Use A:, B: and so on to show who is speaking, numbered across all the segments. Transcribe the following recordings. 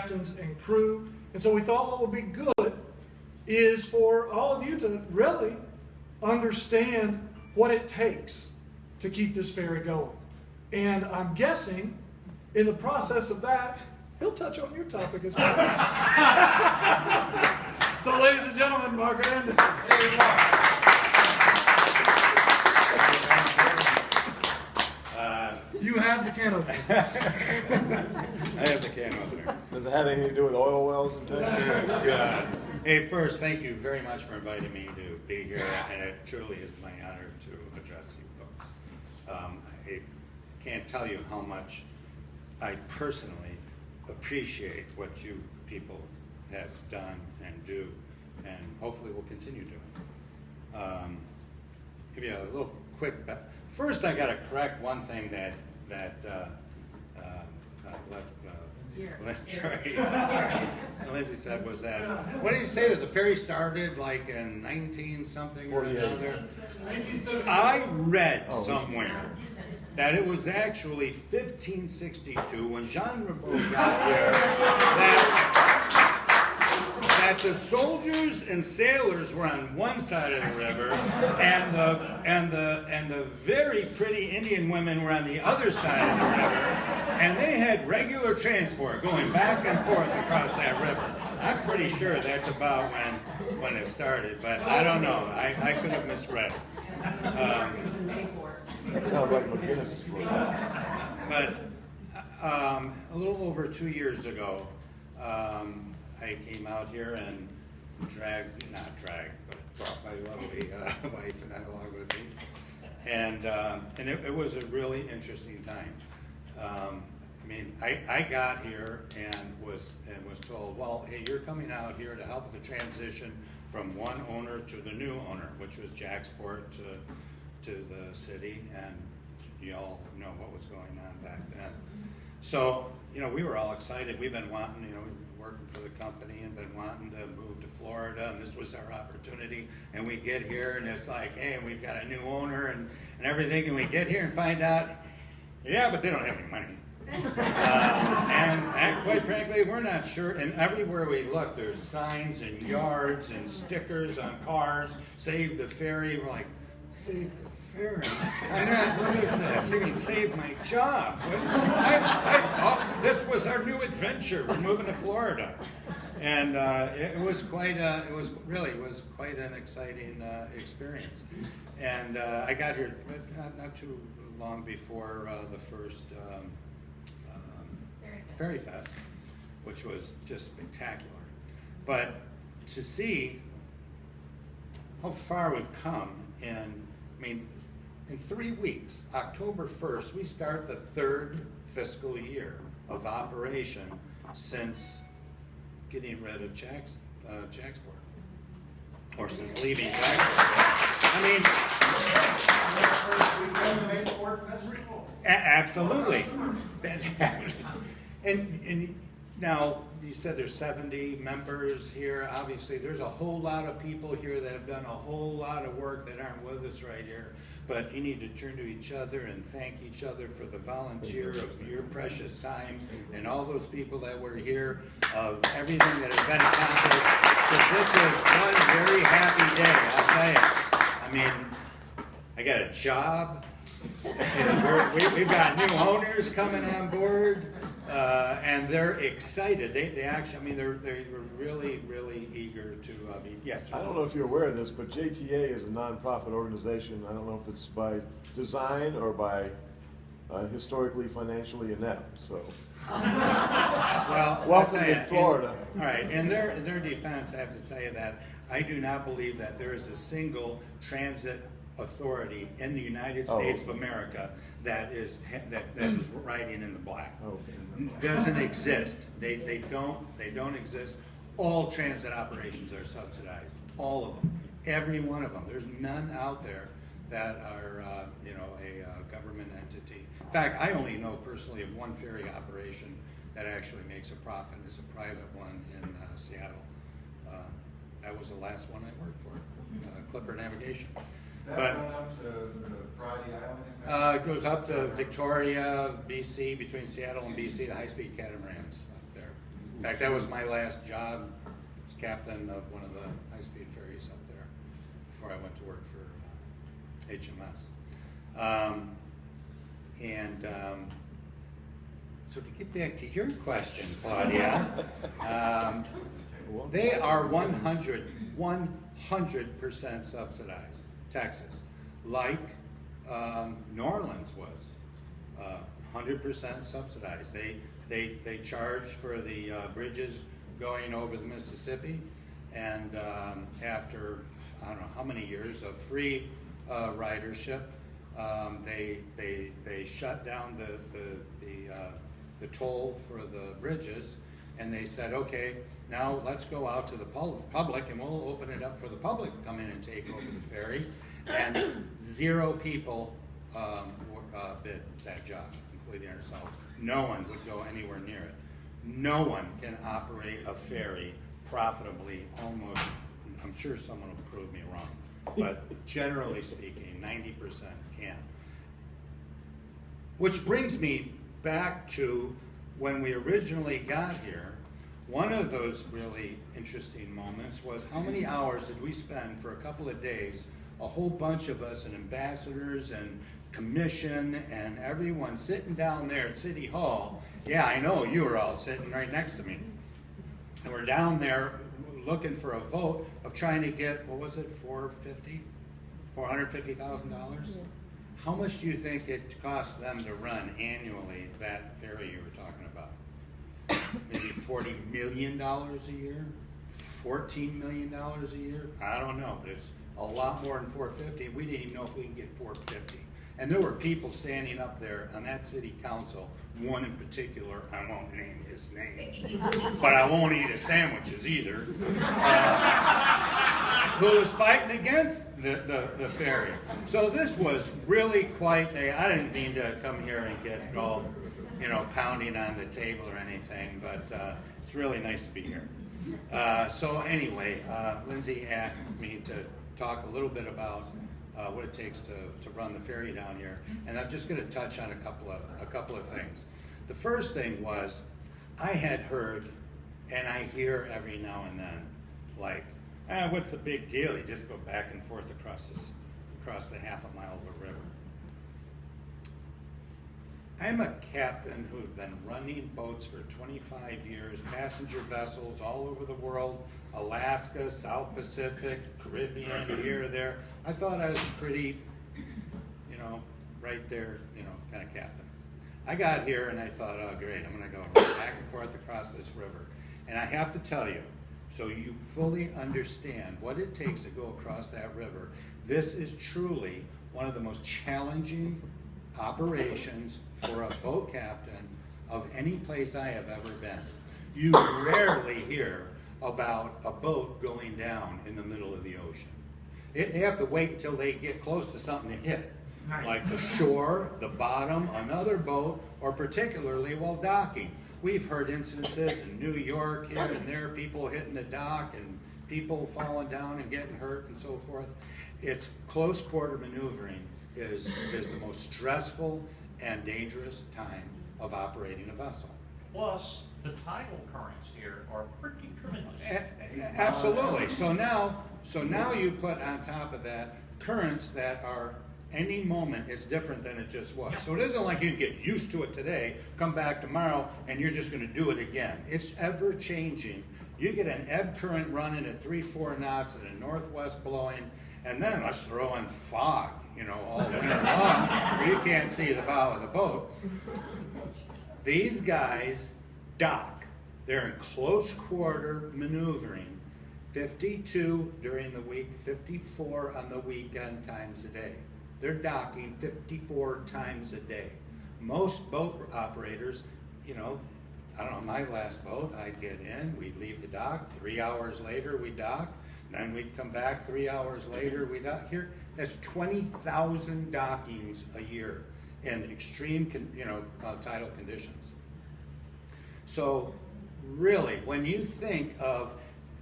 A: captains and crew. And so we thought what would be good is for all of you to really understand what it takes to keep this ferry going. And I'm guessing in the process of that, he'll touch on your topic as well. So ladies and gentlemen, Mark Rand. You have the can opener.
B: I have the can opener.
C: Does it have anything to do with oil wells in Texas?
B: Yeah. Hey, first, thank you very much for inviting me to be here, and it truly is my honor to address you folks. I can't tell you how much I personally appreciate what you people have done and do, and hopefully will continue doing. Give you a little quick. First, I got to correct one thing that Lindsay said was that. What did he say that the ferry started like in 19 something or another? I read somewhere that it was actually 1562 when Jean Ribault got here that the soldiers and sailors were on one side of the river, and the very pretty Indian women were on the other side of the river, and they had regular transport going back and forth across that river. I'm pretty sure that's about when it started, but I don't know. I could have misread it.
C: That sounds like McGinnis's work.
B: But a little over 2 years ago, I came out here and brought my lovely wife and that along with me, and it was a really interesting time. I mean, I got here and was told, well, hey, you're coming out here to help with the transition from one owner to the new owner, which was Jacksport to the city, and you all know what was going on back then. So, we were all excited. We've been wanting, we were working for the company and been wanting to move to Florida, and this was our opportunity. And we get here, and it's like, hey, we've got a new owner and everything, and we get here and find out, yeah, but they don't have any money. And quite frankly, we're not sure. And everywhere we look, there's signs and yards and stickers on cars, save the ferry. We're like, save the ferry? What is this? You mean save my job? I thought this was our new adventure. We're moving to Florida. And it was quite an exciting experience. And I got here not too long before the first Ferry Fest, which was just spectacular. But to see how far we've come in 3 weeks, October 1st, we start the third fiscal year of operation since getting rid of Jacksport, or since leaving Jacksport. Absolutely. And now, you said there's 70 members here. Obviously, there's a whole lot of people here that have done a whole lot of work that aren't with us right here. But you need to turn to each other and thank each other for the volunteer of your precious time and all those people that were here, of everything that has been accomplished. Because this is one very happy day, I'll tell you. I got a job. We've got new owners coming on board. And they're excited. They actually, they were really, really eager to be. Yes.
C: I don't know if you're aware of this, but JTA is a nonprofit organization. I don't know if it's by design or by historically financially inept. So,
B: well,
C: welcome to Florida.
B: All right. In their defense, I have to tell you that I do not believe that there is a single transit authority in the United States of America that is riding in the black. Doesn't exist. They don't exist. All transit operations are subsidized. All of them. Every one of them. There's none out there that are a government entity. In fact, I only know personally of one ferry operation that actually makes a profit. It's a private one in Seattle. That was the last one I worked for, Clipper Navigation.
D: That went up to Friday Island?
B: It goes up to Victoria, BC, between Seattle and BC, the high-speed catamarans up there. In fact, that was my last job, as captain of one of the high-speed ferries up there before I went to work for HMS. So to get back to your question, Claudia, they are 100% subsidized, Texas, like New Orleans was, 100% subsidized. They charge for the bridges going over the Mississippi, and after I don't know how many years of free ridership, they shut down the toll for the bridges, and they said, okay, now let's go out to the public and we'll open it up for the public to come in and take over the ferry. And 0 people bid that job, including ourselves. No one would go anywhere near it. No one can operate a ferry profitably, almost, I'm sure someone will prove me wrong, but generally speaking, 90% can. Which brings me back to when we originally got here. One of those really interesting moments was how many hours did we spend for a couple of days, a whole bunch of us and ambassadors and commission and everyone sitting down there at City Hall. Yeah, I know, you were all sitting right next to me. And we're down there looking for a vote of trying to get, what was it, $450,000? Yes. How much do you think it costs them to run annually that ferry you were talking about? Maybe $40 million a year? $14 million a year? I don't know, but it's a lot more than 450. We didn't even know if we could get 450. And there were people standing up there on that city council, one in particular, I won't name his name, but I won't eat his sandwiches either, who was fighting against the ferry. So this was really quite I didn't mean to come here and get all, pounding on the table or anything, but it's really nice to be here. So anyway, Lindsay asked me to talk a little bit about what it takes to run the ferry down here, and I'm just going to touch on a couple of things. The first thing was, I had heard, and I hear every now and then, like, what's the big deal? You just go back and forth across the half a mile of a river. I'm a captain who's been running boats for 25 years, passenger vessels all over the world, Alaska, South Pacific, Caribbean, here, there. I thought I was pretty, right there, kind of captain. I got here and I thought, oh great, I'm gonna go back and forth across this river. And I have to tell you, so you fully understand what it takes to go across that river, this is truly one of the most challenging operations for a boat captain of any place I have ever been. You rarely hear about a boat going down in the middle of the ocean. They have to wait until they get close to something to hit, like the shore, the bottom, another boat, or particularly while docking. We've heard instances in New York here and there, people hitting the dock and people falling down and getting hurt and so forth. It's close quarter maneuvering is the most stressful and dangerous time of operating a vessel.
E: Plus, the tidal currents here are pretty tremendous.
B: Absolutely. So now you put on top of that currents that are any moment is different than it just was. Yeah. So it isn't like you get used to it today, come back tomorrow, and you're just going to do it again. It's ever changing. You get an ebb current running at 3-4 knots and a northwest blowing, and then let's throw in fog, all winter long, where you can't see the bow of the boat. These guys dock. They're in close quarter maneuvering, 52 during the week, 54 on the weekend times a day. They're docking 54 times a day. Most boat operators, I don't know, my last boat, I'd get in, we'd leave the dock, 3 hours later we dock, then we'd come back 3 hours later, we dock here. That's 20,000 dockings a year in extreme, tidal conditions. So really, when you think of,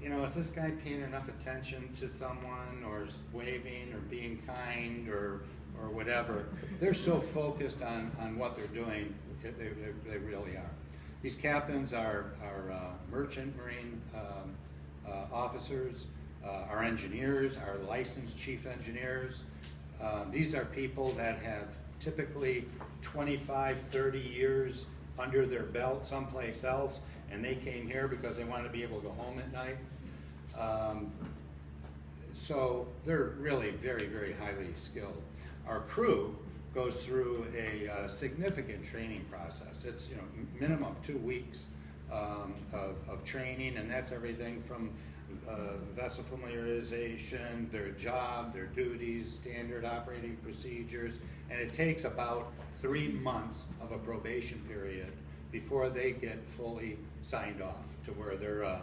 B: is this guy paying enough attention to someone, or waving, or being kind, or whatever, they're so focused on what they're doing, they really are. these captains are merchant marine officers, our engineers, our licensed chief engineers. These are people that have typically 25, 30 years under their belt someplace else, and they came here because they wanted to be able to go home at night. So they're really very, very highly skilled. Our crew goes through a significant training process. It's minimum 2 weeks of training, and that's everything from vessel familiarization, their job, their duties, standard operating procedures, and it takes about 3 months of a probation period before they get fully signed off to where they're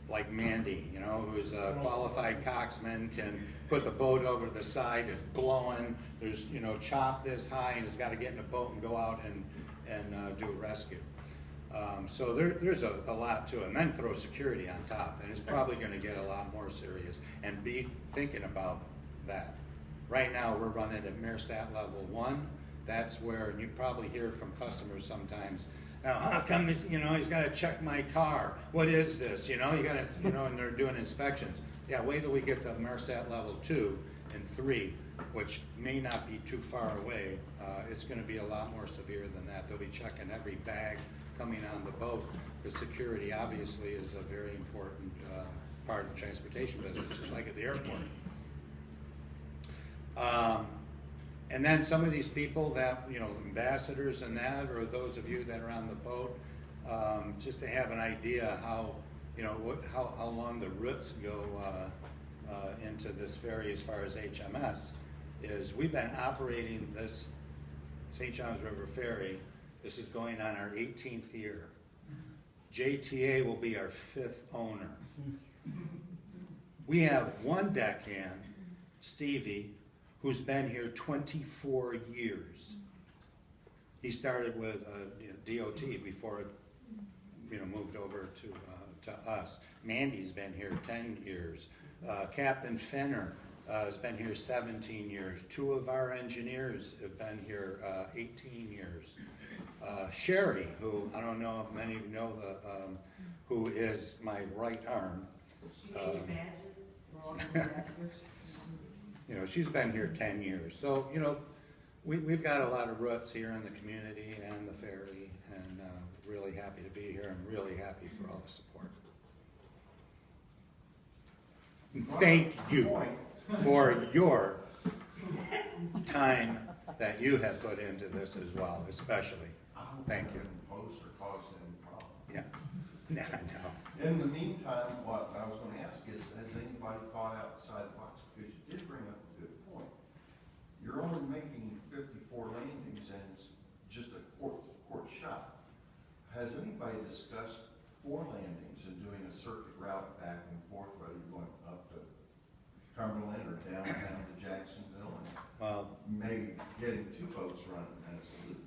B: like Mandy, who's a qualified coxsman, can put the boat over to the side, it's blowing, there's, chop this high, and it's got to get in a boat and go out and do a rescue. So there's a lot to it, and then throw security on top, and it's probably going to get a lot more serious, and be thinking about that. Right now, we're running at MARSAT level 1. That's where you probably hear from customers sometimes, now, how come this, he's got to check my car. What is this? You got to, and they're doing inspections. Yeah, wait till we get to MARSAT level 2 and 3, which may not be too far away. It's going to be a lot more severe than that. They'll be checking every bag coming on the boat, because security obviously is a very important part of the transportation business, just like at the airport. And then some of these people that, ambassadors and that, or those of you that are on the boat, just to have an idea how, how long the roots go into this ferry as far as HMS, is we've been operating this St. Johns River Ferry. This is going on our 18th year. JTA will be our 5th owner. We have one deckhand, Stevie, who's been here 24 years. He started with DOT before it moved over to us. Mandy's been here 10 years. Captain Fenner has been here 17 years. 2 of our engineers have been here 18 years. Sherry, who I don't know if many of you know, who is my right arm.
F: She gave you badges for all the ambassadors.
B: She's been here 10 years. So, we've got a lot of roots here in the community and the ferry, and really happy to be here. I'm really happy for all the support. Thank you for your time that you have put into this as well, especially. Thank you.
D: Impose or cause any problem.
B: Yeah. Yeah, I know.
D: In the meantime, what I was going to ask is, has anybody thought outside the box? Because you did bring up a good point. You're only making 54 landings, and it's just a court shot. Has anybody discussed 4 landings and doing a circuit route back and forth, whether you're going up to Cumberland or downtown to Jacksonville, and maybe getting 2 boats running as a loop?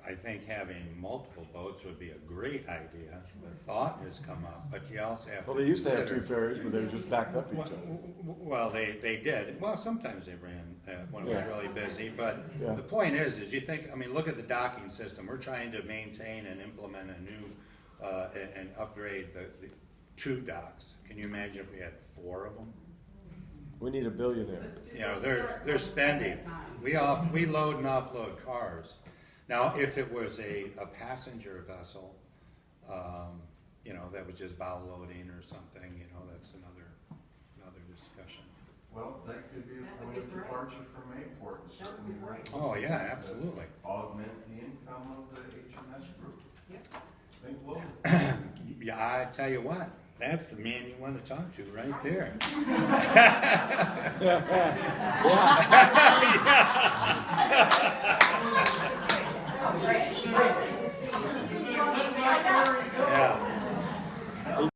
B: I think having multiple boats would be a great idea. The thought has come up, but you also have to
C: Well, they used to have 2
B: consider-
C: ferries, but they were just backed up each other.
B: Well, they did. Well, sometimes they ran when it was
C: Yeah.
B: really busy, but
C: Yeah.
B: the point is you think, look at the docking system. We're trying to maintain and implement a new and upgrade the 2 docks. Can you imagine if we had 4 of them?
C: We need a billionaire.
B: They're spending. We load and offload cars. Now, if it was a passenger vessel, that was just bow loading or something, that's another discussion.
D: Well, that could be a
F: That would
D: point
F: be
D: of
F: great.
D: departure from Mayport, and
F: That would be
D: certainly
F: great.
D: worth
B: Oh,
D: looking
B: yeah,
D: at to
B: absolutely.
D: Augment the income of the HMS group.
F: Yep.
D: Think global.
B: Yeah, I tell you what, that's the man you want to talk to right there.